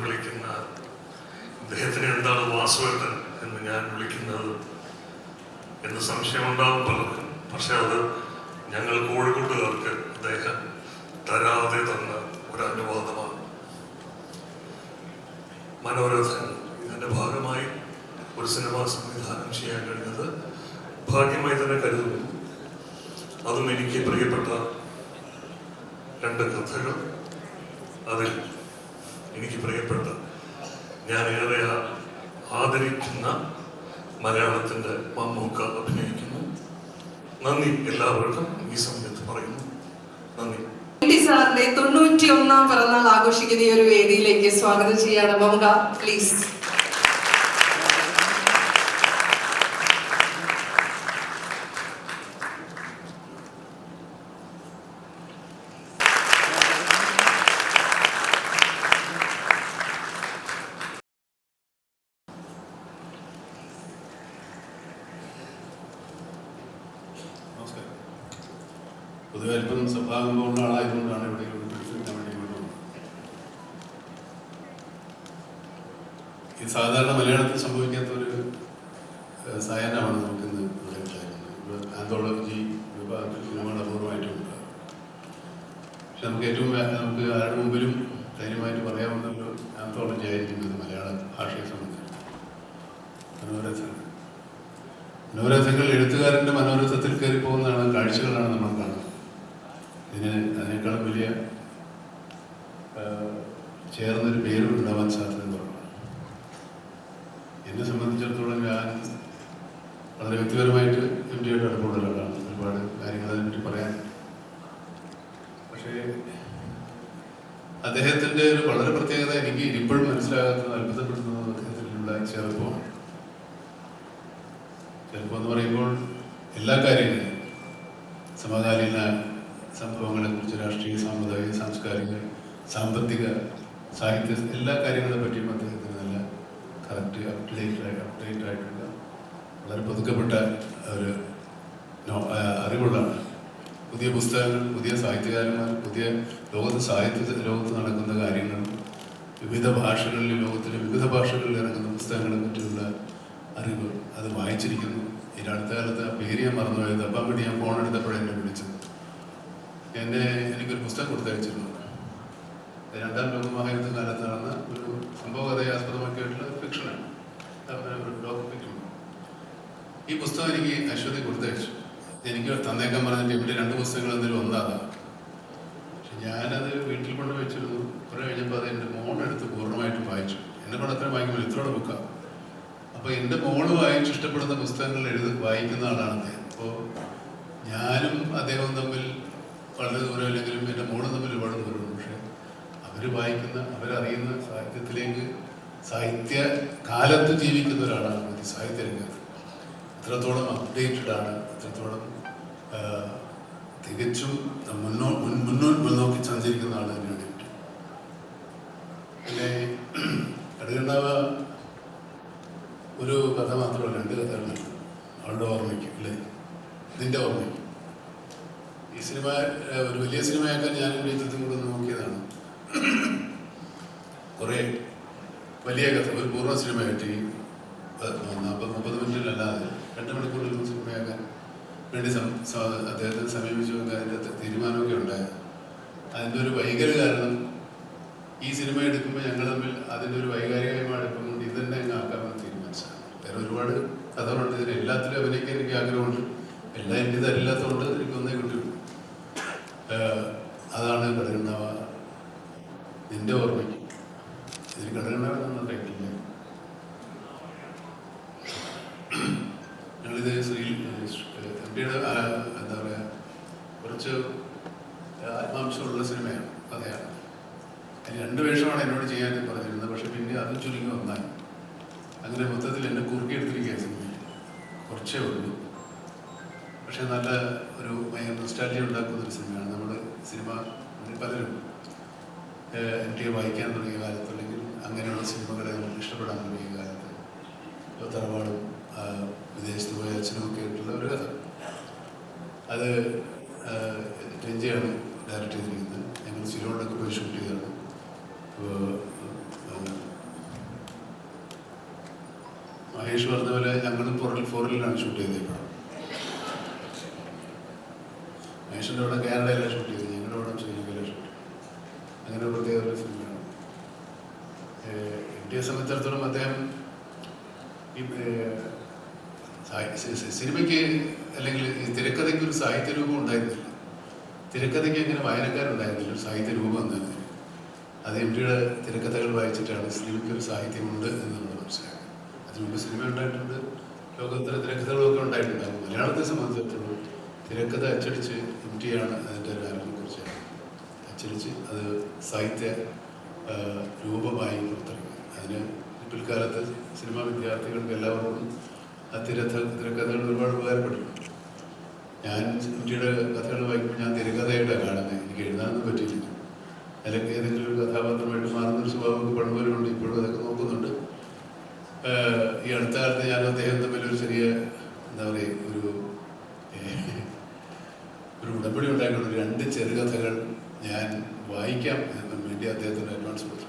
വിളിക്കുന്ന അദ്ദേഹത്തിന് എന്താണ് വാസുവേട്ടൻ എന്ന് ഞാൻ വിളിക്കുന്നത് എന്ന് സംശയമുണ്ടാവും പലർക്കും. പക്ഷെ അത് ഞങ്ങൾ കോഴിക്കോട്ടുകാർക്ക് അദ്ദേഹം തരാതെ തന്ന ഒരു അനുവാദമാണ്. മനോരഥൻ ഇതിൻ്റെ ഭാഗമായി ഒരു സിനിമ സംവിധാനം ചെയ്യാൻ കഴിഞ്ഞത് ഭാഗ്യമായി തന്നെ കരുതുന്നു. അതും എനിക്ക് പ്രിയപ്പെട്ട 2 കഥകൾ. അതിൽ എനിക്ക് പ്രിയപ്പെട്ട, ഞാൻ ഏറെ ആദരിക്കുന്ന മലയാളത്തിൻ്റെ മമ്മൂക്ക അഭിനയിക്കുന്നു. നന്ദി എല്ലാവർക്കും ഈ സമയത്ത് പറയുന്നു. നന്ദി. സാറിന്റെ 91ാം പിറന്നാൾ ആഘോഷിക്കുന്ന ഈ ഒരു വേദിയിലേക്ക് സ്വാഗതം ചെയ്യാണ്. മമ്മൂക്ക പ്ലീസ്. പൊതുവെ അല്പം സ്വഭാവമുള്ള ആളായതുകൊണ്ടാണ് ഇവിടെ പിടിച്ചെടുക്കാൻ വേണ്ടി കൊണ്ടുവന്നത്. ഈ സാധാരണ മലയാളത്തിൽ സംഭവിക്കാത്തൊരു സായാഹ്നമാണ് നമുക്കിന്ന് ഇവിടെ ഉണ്ടായിരുന്നത്. ആന്തോളജി വിഭാഗത്തിൽ സിനിമകൾ അപൂർവമായിട്ടും ഉണ്ടാകും. പക്ഷെ നമുക്ക് ആരുടെ മുമ്പിലും ധൈര്യമായിട്ട് പറയാവുന്നൊരു ആന്തോളജി ആയിരിക്കുന്നത് മലയാള ഭാഷയെ സംബന്ധിച്ച് മനോരഥങ്ങൾ. മനോരഥങ്ങൾ എഴുത്തുകാരൻ്റെ മനോരഥത്തിൽ കയറി പോകുന്നതാണ്, കാഴ്ചകളാണ് നമ്മൾ കാണുന്നത്. അതിനേക്കാളും വലിയ ചേർന്നൊരു പേരും ഉണ്ടാവാൻ സാധ്യത കുറവാണ്. എന്നെ സംബന്ധിച്ചിടത്തോളം ഞാൻ വളരെ വ്യക്തിപരമായിട്ട് MT യുടെ അടുപ്പമുള്ള ഒരാളാണ്. ഒരുപാട് കാര്യങ്ങൾ അതിനെപ്പറ്റി പറയാൻ. പക്ഷേ അദ്ദേഹത്തിൻ്റെ ഒരു വളരെ പ്രത്യേകത എനിക്ക് ഇപ്പോഴും മനസ്സിലാകാത്തത്, അത്ഭുതപ്പെടുത്തുന്നത് അദ്ദേഹത്തിലുള്ള ചെറുപ്പമാണ്. ചെറുപ്പം എന്ന് പറയുമ്പോൾ എല്ലാ കാര്യങ്ങളും, സമകാലീന സംഭവങ്ങളെക്കുറിച്ച്, രാഷ്ട്രീയ, സാമുദായിക, സാംസ്കാരിക, സാമ്പത്തിക, സാഹിത്യ എല്ലാ കാര്യങ്ങളെ പറ്റിയും അദ്ദേഹത്തിന് നല്ല കറക്റ്റ് അപ്ഡേറ്റ് ആയിട്ടുള്ള വളരെ പുതുക്കപ്പെട്ട ഒരു അറിവുള്ളതാണ്. പുതിയ പുസ്തകങ്ങൾ, പുതിയ സാഹിത്യകാരന്മാർ, പുതിയ ലോകത്ത് നടക്കുന്ന കാര്യങ്ങൾ, വിവിധ ഭാഷകളിൽ, ലോകത്തിലെ വിവിധ ഭാഷകളിൽ ഇറങ്ങുന്ന പുസ്തകങ്ങളെ പറ്റിയുള്ള അറിവ് അത് വായിച്ചിരിക്കുന്നു. ഈ അടുത്ത കാലത്ത് ആ പേര് ഞാൻ മറന്നുപോയത്, അപ്പം വേണ്ടി ഞാൻ ഫോൺ എടുത്തപ്പോഴെന്നെ വിളിച്ചത്. എനിക്കൊരു പുസ്തകം കൊടുത്തയച്ചിരുന്നു. 2ാം ലോക മഹായുദ്ധ കാലത്ത് നടന്ന ഒരു സംഭവകഥയെ ആസ്പദമാക്കിയിട്ടുള്ള ഫിക്ഷനാണ്, ലോക ഫിക്ഷൻ. ഈ പുസ്തകം എനിക്ക് അശ്വതി കൊടുത്തയച്ചു. എനിക്ക് തന്നേക്കാൻ പറഞ്ഞിട്ട് ഇവിടെ 2 പുസ്തകങ്ങൾ എന്തെങ്കിലും ഒന്നാതാണ്. പക്ഷെ ഞാനത് വീട്ടിൽ കൊണ്ട് വെച്ചിരുന്നു. കുറെ കഴിഞ്ഞപ്പോൾ അത് എൻ്റെ മോളെടുത്ത് പൂർണ്ണമായിട്ടും വായിച്ചു. എന്നെ കൊണ്ട് അത്രയും വായിക്കുമ്പോൾ ഇത്രയോടെ ബുക്കാണ്. അപ്പോൾ എൻ്റെ മോള് വായിച്ച് ഇഷ്ടപ്പെടുന്ന പുസ്തകങ്ങൾ വായിക്കുന്ന ആളാണ് അദ്ദേഹം. അപ്പോൾ ഞാനും അദ്ദേഹവും തമ്മിൽ വളരെ ദൂരമില്ലെങ്കിലും എൻ്റെ മോളും തമ്മിൽ ഒരുപാട് ദൂരമുണ്ട്. പക്ഷെ അവർ വായിക്കുന്ന, അവരറിയുന്ന സാഹിത്യത്തിലേക്ക്, സാഹിത്യ കാലത്ത് ജീവിക്കുന്ന ഒരാളാണ്. സാഹിത്യ രംഗത്ത് എത്രത്തോളം അപ്ഡേറ്റഡ് ആണ്, എത്രത്തോളം തികച്ചും മുന്നോക്കി സഞ്ചരിക്കുന്ന ആൾ അതിന് വേണ്ടിയിട്ട്. പിന്നെ കടുകണ്ണാവ ഒരു കഥ മാത്രമല്ല, 2 കഥകളുണ്ട്. അവളുടെ ഓർമ്മയ്ക്ക് അല്ലേ, നിന്റെ ഓർമ്മയ്ക്ക്. ഈ സിനിമ ഒരു വലിയ സിനിമയാക്കാൻ ഞാൻ ജീവിതത്തിൽ കൂടെ നോക്കിയതാണ്. കുറേ വലിയ കഥ, ഒരു പൂർണ്ണ സിനിമയായിട്ട് 40-30 മിനിറ്റിലല്ലാതെ 2 മണിക്കൂറിൽ സിനിമയാക്കാൻ വേണ്ടി അദ്ദേഹത്തെ സമീപിച്ചു. അതിൻ്റെ തീരുമാനമൊക്കെ ഉണ്ടായത്. അതിൻ്റെ ഒരു വൈകല്യ കാരണം, ഈ സിനിമ എടുക്കുമ്പോൾ ഞങ്ങൾ തമ്മിൽ അതിൻ്റെ ഒരു വൈകാരികമായ അടുപ്പം കൊണ്ട് ഇത് തന്നെ അങ്ങ് ആക്കാമെന്ന് തീരുമാനിച്ചതാണ്. വേറെ ഒരുപാട് കഥകളുണ്ട്. ഇതിന് എല്ലാത്തിലും അഭിനയിക്കാൻ എനിക്ക് ആഗ്രഹമുണ്ട്. എല്ലാം എനിക്ക് തരില്ലാത്തതുകൊണ്ട് എനിക്ക് ഒന്നേ കിട്ടുള്ളൂ. അതാണ് കടുകണ്ണാവ നിന്റെ ഓർമ്മയ്ക്ക്. ഇതിന് കടുകണ്ണാവ എന്നൊന്നും ടൈറ്റില്ല. ഞങ്ങളിത് MTയുടെ എന്താ പറയുക, കുറച്ച് ആത്മാംശമുള്ള സിനിമയാണ്, കഥയാണ്. അതിന് 2 വേഷമാണ് എന്നോട് ചെയ്യാൻ പറഞ്ഞിരുന്നത്. പക്ഷെ പിന്നെ അതും ചുരുങ്ങി ഒന്നായി. അങ്ങനെ മൊത്തത്തിൽ എന്നെ കുറുക്കിയെടുത്തിരിക്കുക സിനിമയിൽ. കുറച്ചേ ഉള്ളൂ, പക്ഷെ നല്ല ഒരു നൊസ്റ്റാൾജിയ ഉണ്ടാക്കുന്നൊരു സിനിമയാണ്. നമ്മൾ സിനിമ പലരും MTയെ വായിക്കാൻ തുടങ്ങിയ കാലത്ത്, അല്ലെങ്കിൽ അങ്ങനെയുള്ള സിനിമകളെ നമുക്ക് ഇഷ്ടപ്പെടാൻ തുടങ്ങിയ കാലത്ത്, തറവാടും വിദേശത്ത് പോയ അച്ഛനുമൊക്കെ ആയിട്ടുള്ള ഒരു കഥ. അത് രഞ്ജയാണ് ഡയറക്റ്റ് ചെയ്തിരിക്കുന്നത്. ഞങ്ങൾ സിലോണിലൊക്കെ പോയി ഷൂട്ട് ചെയ്തതാണ്. മഹേഷ് പറഞ്ഞ പോലെ ഞങ്ങളും ഫോറിനിലാണ് ഷൂട്ട് ചെയ്തത് ഈ പടം. മഹേഷിൻ്റെ അവിടെ കാനഡയിലാണ് ഷൂട്ട് ചെയ്തത്, ഞങ്ങളുടെ അവിടെ ശ്രീലങ്കയിലാണ് ഷൂട്ട് ചെയ്തത്. അങ്ങനെ പ്രത്യേക ഒരു സിനിമയാണ്. ഇന്ത്യയെ സംബന്ധിച്ചിടത്തോളം അദ്ദേഹം ഈ സിനിമയ്ക്ക് അല്ലെങ്കിൽ ഈ തിരക്കഥയ്ക്ക് ഒരു സാഹിത്യ രൂപം ഉണ്ടായിരുന്നില്ല. തിരക്കഥയ്ക്ക് അങ്ങനെ വായനക്കാരുണ്ടായിരുന്നില്ല, ഒരു സാഹിത്യ രൂപം എന്നായിരുന്നു. അത് എം ടിയുടെ തിരക്കഥകൾ വായിച്ചിട്ടാണ് സിനിമയ്ക്ക് ഒരു സാഹിത്യമുണ്ട് എന്ന് നമ്മൾ മനസ്സിലാക്കുക. അതിനുമുമ്പ് സിനിമ ഉണ്ടായിട്ടുണ്ട്, ലോകത്തിലെ തിരക്കഥകളൊക്കെ ഉണ്ടായിട്ടുണ്ടാകും. മലയാളത്തെ സംബന്ധിച്ചിടത്തോളം തിരക്കഥ അച്ചടിച്ച് എം ടിയാണ് അതിൻ്റെ ഒരു ആരംഭത്തെക്കുറിച്ച് അച്ചടിച്ച് അത് സാഹിത്യ രൂപമായി പുറത്തിറങ്ങി. അതിന് പിൽക്കാലത്ത് സിനിമാ വിദ്യാർത്ഥികൾക്ക് എല്ലാവർക്കും ആ തിരക്കഥകൾ ഒരുപാട് ഉപകാരപ്പെട്ടിട്ടുണ്ട്. ഞാൻ എം ടിയുടെ കഥകൾ വായിക്കുമ്പോൾ ഞാൻ തിരക്കഥയായിട്ടാണ് കാണുന്നത്. എനിക്ക് എഴുതാനൊന്നും പറ്റിയില്ല. അല്ലെങ്കിൽ ഏതെങ്കിലും ഒരു കഥാപാത്രമായിട്ട് മാറുന്നൊരു സ്വഭാവമൊക്കെ പണ്ടുപോലുണ്ട്, ഇപ്പോഴും അതൊക്കെ നോക്കുന്നുണ്ട്. ഈ അടുത്ത കാലത്ത് ഞാൻ അദ്ദേഹം തമ്മിൽ ഒരു ചെറിയ എന്താ പറയുക ഒരു ഉടമ്പടി ഉണ്ടായിട്ടുണ്ട്. 2 ചെറുകഥകൾ ഞാൻ വായിക്കാം എന്ന് വേണ്ടി അദ്ദേഹത്തിന് അഡ്വാൻസ് കൊടുത്തു.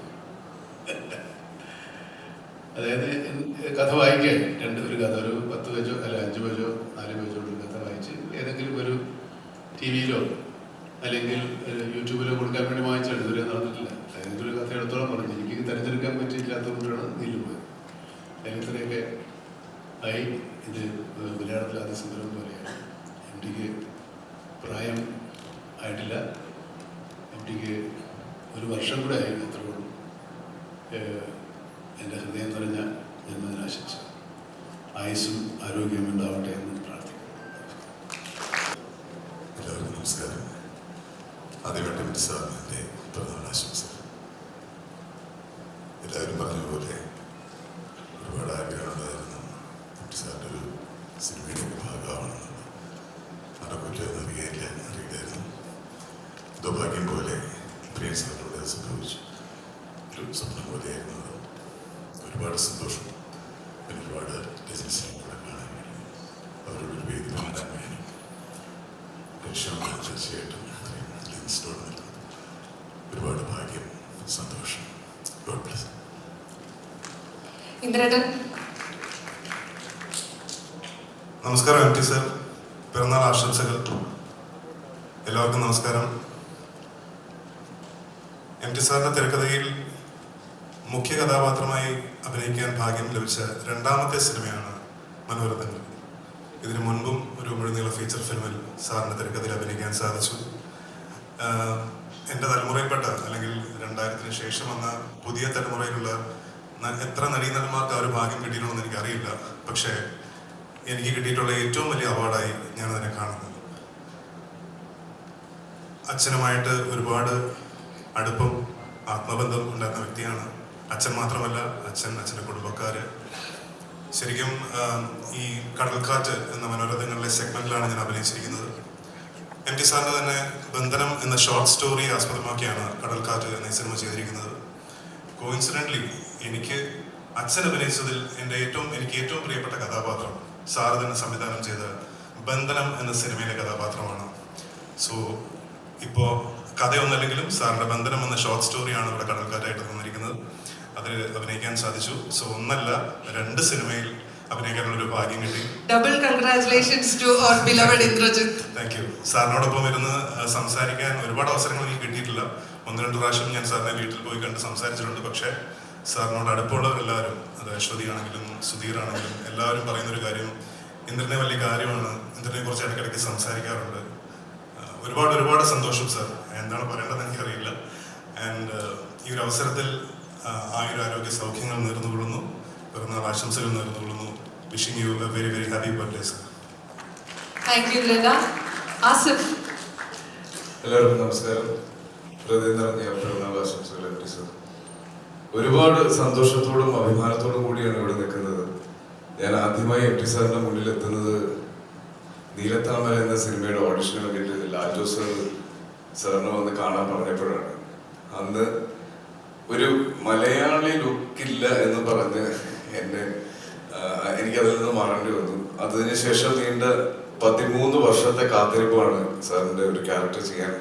അതായത് കഥ വായിക്കാൻ ഒരു കഥ ഒരു 10 പേജോ അല്ല 5 പേജോ 4 പേജോ ഒരു കഥ വായിച്ച് ഏതെങ്കിലും ഒരു TV-യിലോ അല്ലെങ്കിൽ യൂട്യൂബിലോ കൊടുക്കാൻ വേണ്ടി വായിച്ചാണ്. ഇതുവരെ നടന്നിട്ടില്ല. ഏതെങ്കിലും ഒരു കഥ എടുത്തോളം പറഞ്ഞു. എനിക്ക് തിരഞ്ഞെടുക്കാൻ പറ്റിയില്ലാത്തതുകൊണ്ടാണ് ഇതിൽ പോയത്. ഇത്രയൊക്കെ ആയി. ഇത് മലയാളത്തിൽ അതിസുന്ദരം പോലെയാണ്. എം ടിക്ക് പ്രായം ആയിട്ടില്ല. എം ടിക്ക് 1 വർഷം കൂടെ ആയി. അത്രയോളം എൻ്റെ ഹൃദയം നിറഞ്ഞ ജന്മദിനാശംസ. ആയുസ്സും ആരോഗ്യവും ഉണ്ടാവട്ടെ എന്ന് പ്രാർത്ഥിക്കുന്നു. എല്ലാവർക്കും നമസ്കാരം. ആദ്യമായിട്ട് സാറിന് എൻ്റെ പിറന്നാളാശംസ. എല്ലാവരും പറഞ്ഞതുപോലെ ഒരുപാട് ആഗ്രഹമുണ്ടായിരുന്നു സാറിൻ്റെ ഒരു സിനിമയുടെ ഭാഗമാണെന്നുള്ളത്. നടക്കില്ലെന്ന് അറിയില്ലായിരുന്നു. എന്തോ ഭാഗ്യം പോലെ പ്രിയ സാറിനോട് അത് സംഭവിച്ചു. ഒരു സ്വപ്നം പോലെയായിരുന്നു അത്. ഒരുപാട് സന്തോഷം. പിന്നെ ഒരുപാട് ലെജൻസിനെ കൂടെ കാണാൻ കഴിയും. അവരോടൊരു വേദി പങ്കിടാൻ കഴിയും. തീർച്ചയായിട്ടും ലെജൻസിനോട് നൽകുന്നത് ഒരുപാട് ഭാഗ്യം, സന്തോഷം. God bless. ഇന്ദ്രേട്ടൻ. നമസ്കാരം എം ടി സർ, പിറന്നാൾ ആശംസകൾ. എല്ലാവർക്കും നമസ്കാരം. എം ടി സാറിന്റെ തിരക്കഥയിൽ മുഖ്യ കഥാപാത്രമായി അഭിനയിക്കാൻ ഭാഗ്യം ലഭിച്ച 2ാമത്തെ സിനിമയാണ് മനോരഥങ്ങൾ. ഇതിനു മുൻപും ഒരു മുഴുനീള ഫീച്ചർ ഫിലിമിൽ സാറിന്റെ തിരക്കഥയിൽ അഭിനയിക്കാൻ സാധിച്ചു. എൻ്റെ തലമുറയിൽപ്പെട്ട അല്ലെങ്കിൽ 2000-ന് ശേഷം വന്ന പുതിയ തലമുറയിലുള്ള എത്ര നടീനടന്മാർക്ക് ആ ഒരു ഭാഗ്യം കിട്ടിയിട്ടുണ്ടെന്ന് എനിക്കറിയില്ല. പക്ഷേ എനിക്ക് കിട്ടിയിട്ടുള്ള ഏറ്റവും വലിയ അവാർഡായി ഞാനതിനെ കാണുന്നു. അച്ഛനുമായിട്ട് ഒരുപാട് അടുപ്പം, ആത്മബന്ധം ഉണ്ടായിരുന്ന വ്യക്തിയാണ്. അച്ഛൻ മാത്രമല്ല, അച്ഛൻ്റെ കുടുംബക്കാര്. ശരിക്കും ഈ കടൽക്കാറ്റ് എന്ന മനോരഥങ്ങളിലെ സെഗ്മെന്റിലാണ് ഞാൻ അഭിനയിച്ചിരിക്കുന്നത്. എം ടി സാറിന്റെ തന്നെ ബന്ധനം എന്ന ഷോർട്ട് സ്റ്റോറി ആസ്പദമാക്കിയാണ് കടൽക്കാറ്റ് എന്ന സിനിമ ചെയ്തിരിക്കുന്നത്. കോയിൻസിഡന്റ്ലി എനിക്ക് അച്ഛൻ അഭിനയിച്ചതിൽ എനിക്ക് ഏറ്റവും പ്രിയപ്പെട്ട കഥാപാത്രം സാറ് തന്നെ സംവിധാനം ചെയ്ത ബന്ധനം എന്ന സിനിമയിലെ കഥാപാത്രമാണ്. സോ ഇപ്പോൾ കഥയൊന്നല്ലെങ്കിലും സാറിന്റെ ബന്ധനം എന്ന ഷോർട്ട് സ്റ്റോറിയാണ് ഇവിടെ കടൽക്കാറ്റായിട്ട് തന്നിരിക്കുന്നത്. അതിൽ അഭിനയിക്കാൻ സാധിച്ചു. സോ 1 അല്ല 2 സിനിമയിൽ അഭിനയിക്കാനുള്ള ഒരു ഭാഗ്യം കിട്ടി. Double congratulations to our beloved Indrajith. Thank you. സാറിനോടൊപ്പം ഇരുന്ന് സംസാരിക്കാൻ ഒരുപാട് അവസരങ്ങൾ എനിക്ക് കിട്ടിയിട്ടില്ല. 1-2 പ്രാവശ്യം ഞാൻ സാറിനെ വീട്ടിൽ പോയി കണ്ട് സംസാരിച്ചിട്ടുണ്ട്. പക്ഷേ സാറിനോട് അടുപ്പമുള്ളവരെല്ലാവരും, അത് അശ്വതി ആണെങ്കിലും സുധീർ ആണെങ്കിലും എല്ലാവരും പറയുന്നൊരു കാര്യം, ഇന്ദ്രനെ വലിയ കാര്യമാണ്, ഇന്ദ്രനെ കുറിച്ച് ഇടയ്ക്കിടയ്ക്ക് സംസാരിക്കാറുണ്ട്. ഒരുപാട് സന്തോഷം സാർ. എന്താണ് പറയേണ്ടതെന്ന് എനിക്കറിയില്ല. ആൻഡ് ഈ ഒരു അവസരത്തിൽ ആയുരാരോഗ്യ സൗഖ്യങ്ങൾ നേർന്നുകൊള്ളുന്നു, പിറന്നാൾ ആശംസകൾ നേർന്നുകൊള്ളുന്നു. Wishing you a very very happy birthday sir. Thank you Latha. Asif. എല്ലാവർക്കും നമസ്കാരം. ഹൃദയം നിറഞ്ഞ പിറന്നാൾ ആശംസകൾ എം ടി സർ. ഒരുപാട് സന്തോഷത്തോടും അഭിമാനത്തോടും കൂടിയാണ് ഇവിടെ നിൽക്കുന്നത്. ഞാൻ ആദ്യമായി എം ടി സാറിന്റെ മുന്നിൽ എത്തുന്നത് നീലത്താമര എന്ന സിനിമയുടെ ഓഡിഷന് വേണ്ടിയിട്ട് ലാൽജോ സാറിനെ വന്ന് കാണാൻ പറഞ്ഞപ്പോഴാണ്. അന്ന് ഒരു മലയാളി ലുക്കില്ല എന്ന് പറഞ്ഞ് എനിക്കതിൽ നിന്ന് മാറേണ്ടി വന്നു. അതിനുശേഷം നീണ്ട 13 വർഷത്തെ കാത്തിരിപ്പാണ് സാറിന്റെ ഒരു ക്യാരക്ടർ ചെയ്യാൻ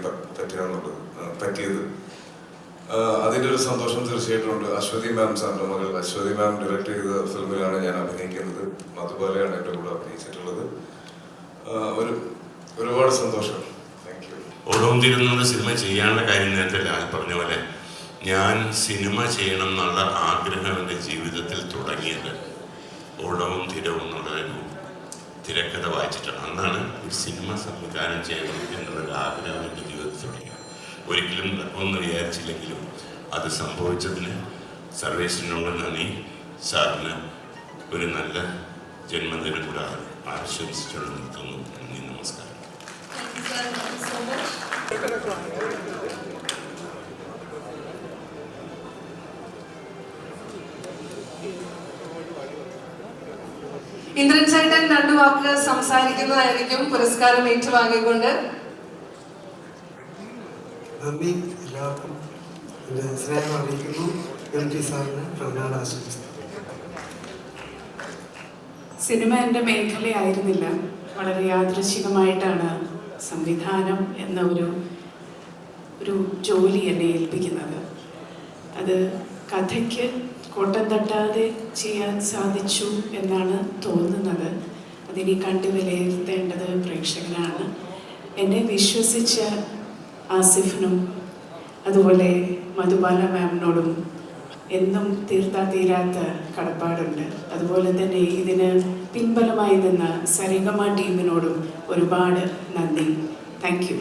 പറ്റിയത്. അതിൻ്റെ ഒരു സന്തോഷം തീർച്ചയായിട്ടും ഉണ്ട്. അശ്വതി മാം സാറിൻ്റെ മകൾ അശ്വതി മാം ഡയറക്റ്റ് ചെയ്ത ഫിലിമിലാണ് ഞാൻ അഭിനയിക്കുന്നത്. മധുബാലയാണ് എൻ്റെ കൂടെ അഭിനയിച്ചിട്ടുള്ളത്. ഒരുപാട് സന്തോഷം. Thank you. ഓടവും തിരുവെന്നുള്ള സിനിമ ചെയ്യാനുള്ള കാര്യം നേരത്തെ ലാൽ പറഞ്ഞ പോലെ ഞാൻ സിനിമ ചെയ്യണം എന്നുള്ള ആഗ്രഹം എൻ്റെ ജീവിതത്തിൽ തുടങ്ങിയത് ഓടവും തിരവും എന്നുള്ള ഒരു തിരക്കഥ വായിച്ചിട്ടാണ്. അന്നാണ് ഒരു സിനിമ സംവിധാനം ചെയ്യണം എന്നുള്ളൊരു ആഗ്രഹം എൻ്റെ ജീവിതത്തിൽ തുടങ്ങിയത്. ഒരിക്കലും ഒന്നും വിചാരിച്ചില്ലെങ്കിലും അത് സംഭവിച്ചതിന് സർവേശ്വരനോട് നന്ദി. സാറിന് ഒരു നല്ല ജന്മദിനം കൂടെ ആശംസിച്ചുകൊണ്ട് നിർത്തുന്നു. നന്ദി, നമസ്കാരം. ഇന്ദ്രൻ ചേട്ടൻ 2 വാക്ക് സംസാരിക്കുന്നതായിരിക്കും പുരസ്കാരം ഏറ്റുവാങ്ങിക്കൊണ്ട്. നന്ദി. എല്ലാവർക്കും എൻ്റെ സ്നേഹം അറിയിക്കുന്നു. MT സാറിന് പിറന്നാൾ ആശംസിക്കുന്നു. സിനിമ എൻ്റെ മേഖലയായിരുന്നില്ല. വളരെ യാദൃച്ഛികമായിട്ടാണ് സംവിധാനം എന്ന ഒരു ജോലി എന്നെ ഏൽപ്പിക്കുന്നത്. അത് കഥയ്ക്ക് കോട്ടം തട്ടാതെ ചെയ്യാൻ സാധിച്ചു എന്നാണ് തോന്നുന്നത്. അതിനി കണ്ടു വിലയിരുത്തേണ്ടത് പ്രേക്ഷകനാണ്. എന്നെ വിശ്വസിച്ച ആസിഫിനും അതുപോലെ മധുബാല മാമിനോടും എന്നും തീരാത്ത കടപ്പാടുണ്ട്. അതുപോലെ തന്നെ ഇതിന് പിൻബലമായി നിന്ന സരിഗമ ടീമിനോടും ഒരുപാട് നന്ദി. Thank you.